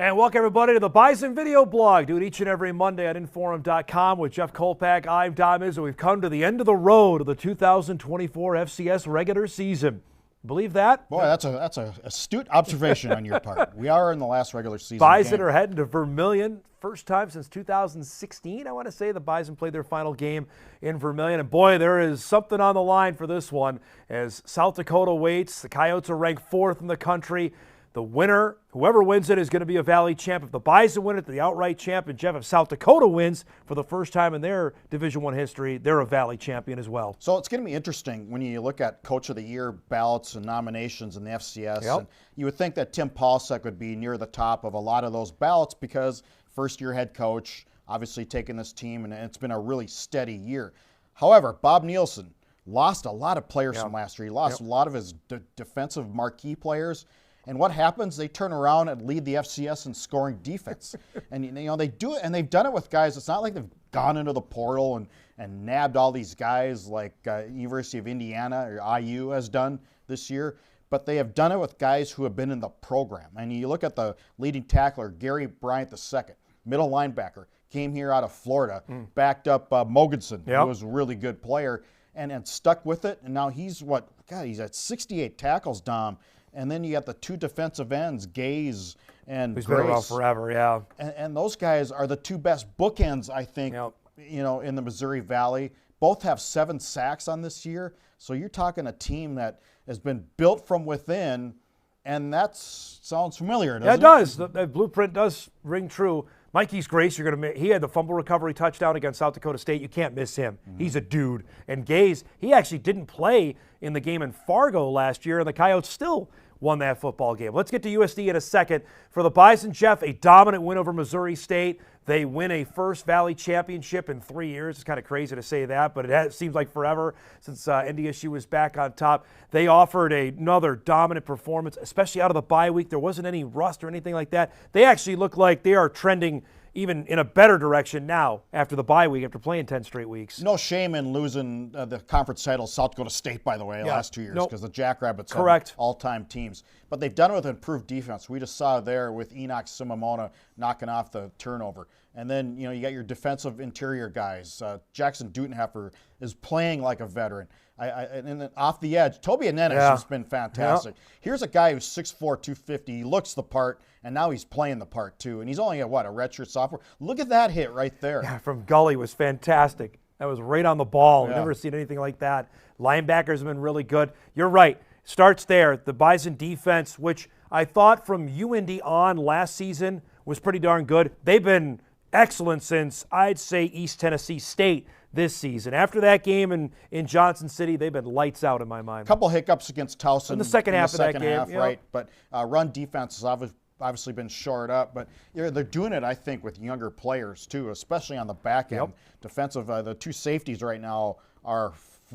And welcome everybody to the Bison Video Blog. Do it each and every Monday at Inforum.com with Jeff Kolpack. I'm Tom Izzo. We've come to the end of the road of the 2024 FCS regular season. Believe that? Boy, that's a astute observation on your part. We are in the last regular season Bison game. are heading to Vermillion. First time since 2016, I want to say, the Bison played their final game in Vermillion. And boy, there is something on the line for this one as South Dakota waits. The Coyotes are ranked 4th in the country. The winner, whoever wins it, is going to be a Valley champ. If the Bison win it, the outright champ. And Jeff, if South Dakota wins for the first time in their Division I history, they're a Valley champion as well. So it's going to be interesting when you look at Coach of the Year ballots and nominations in the FCS. Yep. And you would think that Tim Paulsek would be near the top of a lot of those ballots because first-year head coach, obviously taking this team, and it's been a really steady year. However, Bob Nielsen lost a lot of players from last year. He lost a lot of his defensive marquee players. And what happens? They turn around and lead the FCS in scoring defense. And they do it, and they've done it with guys. It's not like they've gone into the portal and nabbed all these guys like University of Indiana or IU has done this year. But they have done it with guys who have been in the program. And you look at the leading tackler, Gary Bryant II, middle linebacker, came here out of Florida, backed up Mogensen, who was a really good player, and stuck with it. And now he's he's at 68 tackles, Dom. And then you got the two defensive ends, Gaze and He's Grace. been around forever, yeah. And those guys are the two best bookends, I think, in the Missouri Valley. Both have 7 sacks on this year. So you're talking a team that has been built from within, and that sounds familiar, doesn't it? Yeah, it does. The blueprint does ring true. Mikey's Grace, he had the fumble recovery touchdown against South Dakota State. You can't miss him. He's a dude. And Gaze, he actually didn't play in the game in Fargo last year, and the Coyotes still won that football game. Let's get to USD in a second. For the Bison, Jeff, a dominant win over Missouri State. They win a first Valley championship in 3 years. It's kind of crazy to say that, but it seems like forever since NDSU was back on top. They offered another dominant performance, especially out of the bye week. There wasn't any rust or anything like that. They actually look like they are trending even in a better direction now after the bye week, after playing 10 straight weeks. No shame in losing the conference title, South Dakota State, by the way, the last 2 years, because the Jackrabbits have all-time teams. But they've done it with improved defense. We just saw there with Enoch Simamona knocking off the turnover. And then, you got your defensive interior guys. Jackson Dutenheffer is playing like a veteran. And then off the edge, Toby Anenes has been fantastic. Here's a guy who's 6'4", 250. He looks the part, and now he's playing the part too. And he's only a redshirt sophomore. Look at that hit right there. Yeah, from Gully was fantastic. That was right on the ball. I've never seen anything like that. Linebackers have been really good. You're right. Starts there. The Bison defense, which I thought from UND on last season was pretty darn good. They've been excellent since, I'd say, East Tennessee State this season. After that game in Johnson City, they've been lights out in my mind. A couple hiccups against Towson in the second half of that game. Right, but run defense has obviously been shored up. But they're doing it, I think, with younger players, too, especially on the back end. Defensive, the two safeties right now are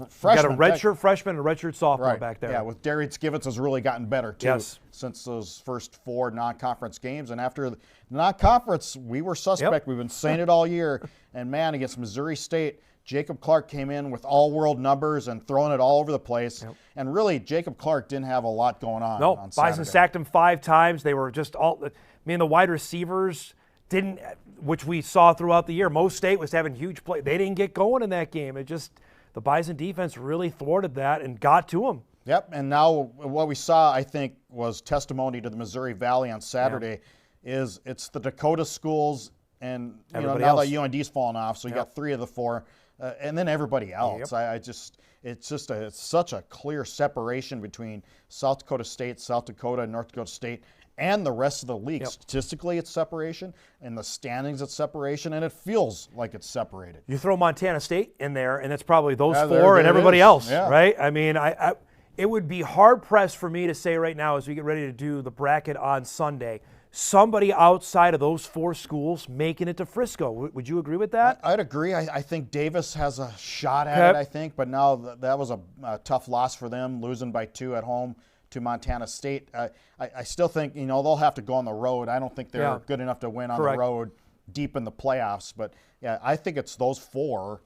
freshmen. You got a redshirt freshman and a redshirt sophomore back there. Yeah, with Darius Givens has really gotten better, too, since those first 4 non-conference games. And after the non-conference, we were suspect. We've been saying it all year. And, man, against Missouri State, Jacob Clark came in with all-world numbers and throwing it all over the place. And really, Jacob Clark didn't have a lot going on on Saturday. Bison sacked him 5 times. They were just the wide receivers didn't, which we saw throughout the year. Most State was having huge play. They didn't get going in that game. The Bison defense really thwarted that and got to them. Yep, and now what we saw, I think, was testimony to the Missouri Valley on Saturday. It's the Dakota schools, and now that UND's fallen off, so you got 3 of the 4, and then everybody else. It's such a clear separation between South Dakota State, South Dakota, and North Dakota State, and the rest of the league. Statistically, it's separation. In the standings, it's separation, and it feels like it's separated. You throw Montana State in there, and it's probably those 4 and everybody else, right? I mean, it would be hard-pressed for me to say right now as we get ready to do the bracket on Sunday, somebody outside of those 4 schools making it to Frisco. Would you agree with that? I'd agree. I think Davis has a shot at it, I think, but now that was a tough loss for them, losing by 2 at home to Montana State. I still think, they'll have to go on the road. I don't think they're good enough to win on the road deep in the playoffs, but I think it's those 4.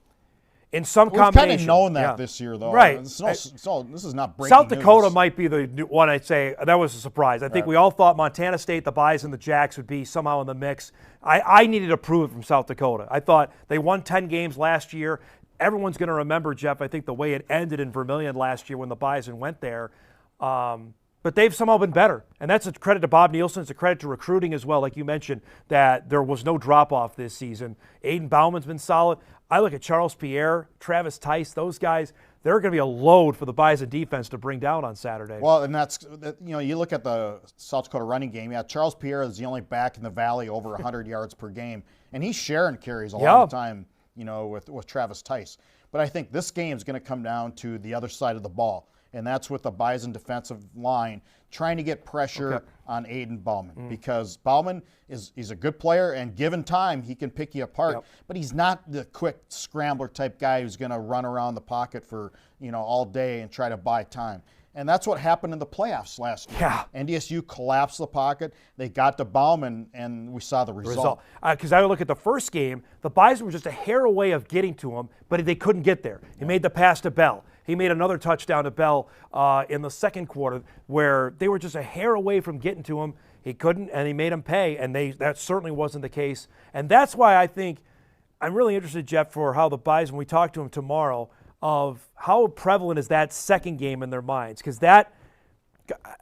in some We've combination. kind of known that this year, though. Right. This is not breaking South Dakota news. might be the one I'd say that was a surprise. I think we all thought Montana State, the Bison, the Jacks would be somehow in the mix. I needed to prove it from South Dakota. I thought they won 10 games last year. Everyone's going to remember, Jeff, I think the way it ended in Vermillion last year when the Bison went there. But they've somehow been better. And that's a credit to Bob Nielsen. It's a credit to recruiting as well, like you mentioned, that there was no drop-off this season. Aiden Bauman's been solid. I look at Charles Pierre, Travis Tice, those guys, they're going to be a load for the Bison defense to bring down on Saturday. Well, and that's, you look at the South Dakota running game. Yeah, Charles Pierre is the only back in the Valley over 100 yards per game. And he's sharing carries a lot of the time, with Travis Tice. But I think this game is going to come down to the other side of the ball. And that's with the Bison defensive line trying to get pressure on Aiden Bauman because Bauman he's a good player, and given time, he can pick you apart. But he's not the quick scrambler type guy who's going to run around the pocket for all day and try to buy time. And that's what happened in the playoffs last year. Yeah. NDSU collapsed the pocket. They got to Bauman, and we saw the result. Because I look at the first game, the Bison were just a hair away of getting to him, but they couldn't get there. He made the pass to Bell. He made another touchdown to Bell in the second quarter where they were just a hair away from getting to him. He couldn't, and he made him pay, and that certainly wasn't the case. And that's why I think I'm really interested, Jeff, for how the Bison, when we talk to him tomorrow, of how prevalent is that second game in their minds. Because that,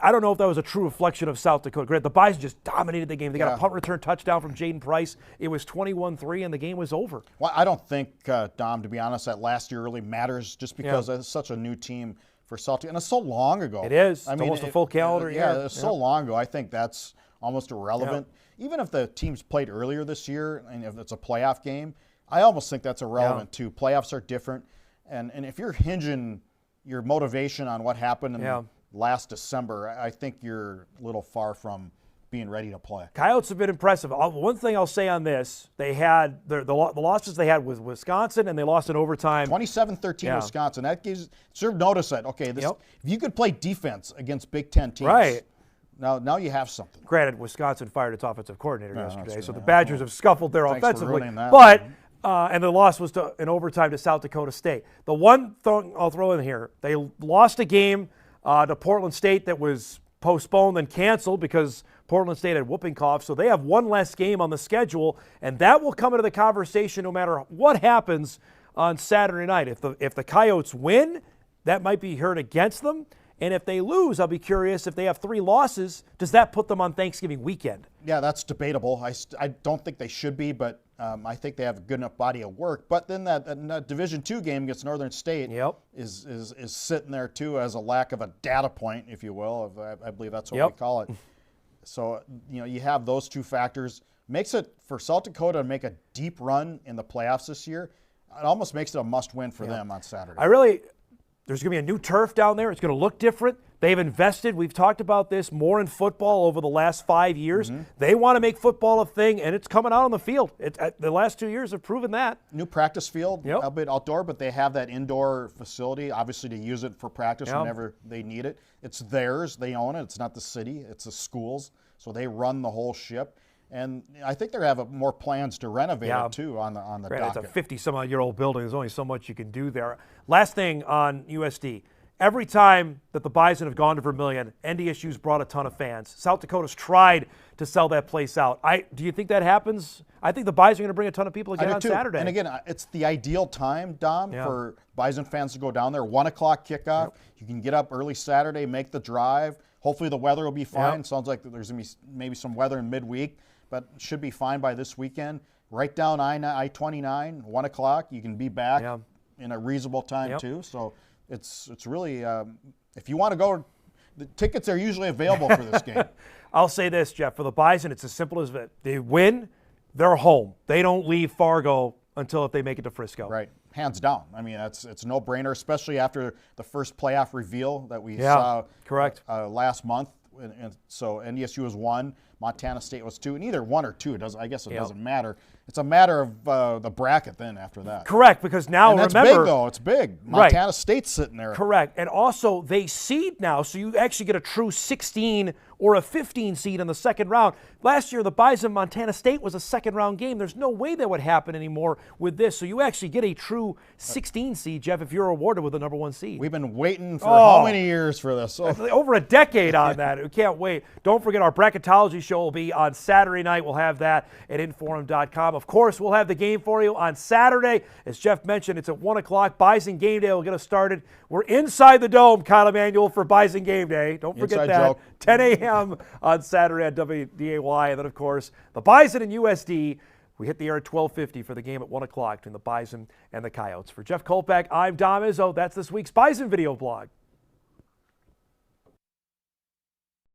I don't know if that was a true reflection of South Dakota. Great, the Bison just dominated the game. They got a punt return touchdown from Jaden Price. It was 21-3, and the game was over. Well, I don't think, Dom, to be honest, that last year really matters just because it's such a new team for South Dakota. And it's so long ago. It is. It's almost a full calendar year. Yeah, it's so long ago. I think that's almost irrelevant. Even if the teams played earlier this year, and if it's a playoff game, I almost think that's irrelevant too. Playoffs are different. And if you're hinging your motivation on what happened in last December, I think you're a little far from being ready to play. Coyotes have been impressive. One thing I'll say on this, they had the losses they had with Wisconsin, and they lost in overtime. 27-13 Wisconsin. That gives serve notice that, okay, if you could play defense against Big Ten teams, now you have something. Granted, Wisconsin fired its offensive coordinator yesterday, so the Badgers have scuffled there offensively. But and the loss was in overtime to South Dakota State. The one thing I'll throw in here, they lost a game to Portland State that was postponed and canceled because Portland State had whooping cough. So they have one less game on the schedule, and that will come into the conversation no matter what happens on Saturday night. If the Coyotes win, that might be heard against them. And if they lose, I'll be curious, if they have 3 losses, does that put them on Thanksgiving weekend? Yeah, that's debatable. I don't think they should be, but I think they have a good enough body of work. But then that Division II game against Northern State is sitting there, too, as a lack of a data point, if you will. I believe that's what we call it. So, you have those two factors. Makes it, for South Dakota to make a deep run in the playoffs this year, it almost makes it a must-win for them on Saturday. There's going to be a new turf down there. It's going to look different. They've invested, we've talked about this, more in football over the last 5 years. They want to make football a thing, and it's coming out on the field. The last 2 years have proven that. New practice field, a bit outdoor, but they have that indoor facility, obviously, to use it for practice whenever they need it. It's theirs. They own it. It's not the city. It's the schools. So they run the whole ship. And I think they have more plans to renovate it, too, on the docket. It's a 50-some-odd-year-old building. There's only so much you can do there. Last thing on USD. Every time that the Bison have gone to Vermillion, NDSU's brought a ton of fans. South Dakota's tried to sell that place out. Do you think that happens? I think the Bison are going to bring a ton of people again on Saturday. And again, it's the ideal time, Dom, for Bison fans to go down there. 1 o'clock kickoff. You can get up early Saturday, make the drive. Hopefully the weather will be fine. Sounds like there's going to be maybe some weather in midweek, but should be fine by this weekend. Right down I-29, 1 o'clock. You can be back in a reasonable time too. So it's really, if you want to go, the tickets are usually available for this game. I'll say this, Jeff. For the Bison, it's as simple as that. They win, they're home. They don't leave Fargo until if they make it to Frisco. Right. Hands down. I mean, it's a no-brainer, especially after the first playoff reveal that we saw correct. Last month. And so NDSU has won. Montana State was 2, and either 1 or 2. I guess it doesn't matter. It's a matter of the bracket then after that. Correct, because now and that's remember, big though. It's big. Montana State's sitting there. Correct, and also they seed now, so you actually get a true 16 or a 15 seed in the second round. Last year, the Bison Montana State was a second-round game. There's no way that would happen anymore with this. So you actually get a true 16 seed, Jeff, if you're awarded with the number 1 seed. We've been waiting for how many years for this? Over a decade on that. We can't wait. Don't forget our bracketology show will be on Saturday night. We'll have that at inforum.com. Of course, we'll have the game for you on Saturday. As Jeff mentioned, it's at 1 o'clock. Bison Game Day will get us started. We're inside the dome, Kyle Emanuel, for Bison Game Day. Don't forget Inside that. joke. 10 a.m. on Saturday at WDAY. And then, of course, the Bison and USD. We hit the air at 12:50 for the game at 1 o'clock between the Bison and the Coyotes. For Jeff Kolpack, I'm Dom Izzo. That's this week's Bison Video Blog.